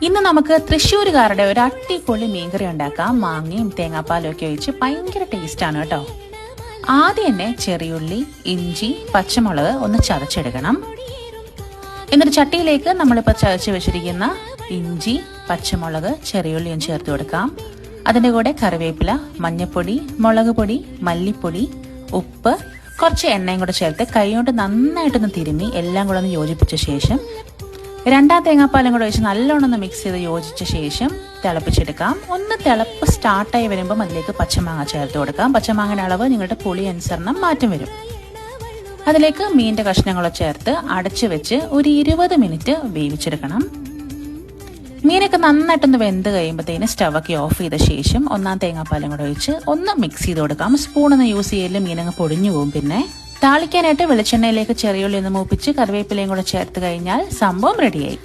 ഇന്ന് നമുക്ക് തൃശ്ശൂരുകാരുടെ ഒരു അടിപൊളി മീൻകറി ഉണ്ടാക്കാം. മാങ്ങയും തേങ്ങാപ്പാലും ഒക്കെ ഒഴിച്ച് ഭയങ്കര ടേസ്റ്റാണ് കേട്ടോ. ആദ്യം തന്നെ ചെറിയുള്ളി, ഇഞ്ചി, പച്ചമുളക് ഒന്ന് ചതച്ചെടുക്കണം. എന്നിട്ട് ചട്ടിയിലേക്ക് നമ്മളിപ്പോൾ ചതച്ച് വെച്ചിരിക്കുന്ന ഇഞ്ചി, പച്ചമുളക്, ചെറിയുള്ളിയും ചേർത്ത് കൊടുക്കാം. അതിൻ്റെ കൂടെ കറിവേപ്പില, മഞ്ഞൾപ്പൊടി, മുളക് പൊടി, മല്ലിപ്പൊടി, ഉപ്പ്, കുറച്ച് എണ്ണയും കൂടെ ചേർത്ത് കൈകൊണ്ട് നന്നായിട്ടൊന്ന് തിരുമ്മി എല്ലാം കൂടെ ഒന്ന് യോജിപ്പിച്ച ശേഷം രണ്ടാം തേങ്ങാപ്പാലും കൂടെ ഒഴിച്ച് നല്ലോണം ഒന്ന് മിക്സ് ചെയ്ത് യോജിച്ച ശേഷം തിളപ്പിച്ചെടുക്കാം. ഒന്ന് തിളപ്പ് സ്റ്റാർട്ടായി വരുമ്പം അതിലേക്ക് പച്ചമാങ്ങ ചേർത്ത് കൊടുക്കാം. പച്ചമാങ്ങയുടെ അളവ് നിങ്ങളുടെ പുളി അനുസരണം മാറ്റം വരും. അതിലേക്ക് മീനിന്റെ കഷ്ണങ്ങളെ ചേർത്ത് അടച്ചു വെച്ച് ഒരു 20 മിനിറ്റ് വേവിച്ചെടുക്കണം. മീനൊക്കെ നന്നായിട്ടൊന്ന് വെന്ത് കഴിയുമ്പോഴത്തേന് സ്റ്റവൊക്കെ ഓഫ് ചെയ്ത ശേഷം ഒന്നാം തേങ്ങാപ്പാലും കൂടെ ഒഴിച്ച് ഒന്ന് മിക്സ് ചെയ്ത് കൊടുക്കാം. സ്പൂണൊന്ന് യൂസ് ചെയ്യലും മീനങ്ങ് പൊടിഞ്ഞു പോകും. പിന്നെ താളിക്കാനായിട്ട് വെളിച്ചെണ്ണയിലേക്ക് ചെറിയുള്ളി ഒന്ന് മൂപ്പിച്ച് കറിവേപ്പിലയും കൂടെ ചേർത്ത് കഴിഞ്ഞാൽ സംഭവം റെഡിയായി.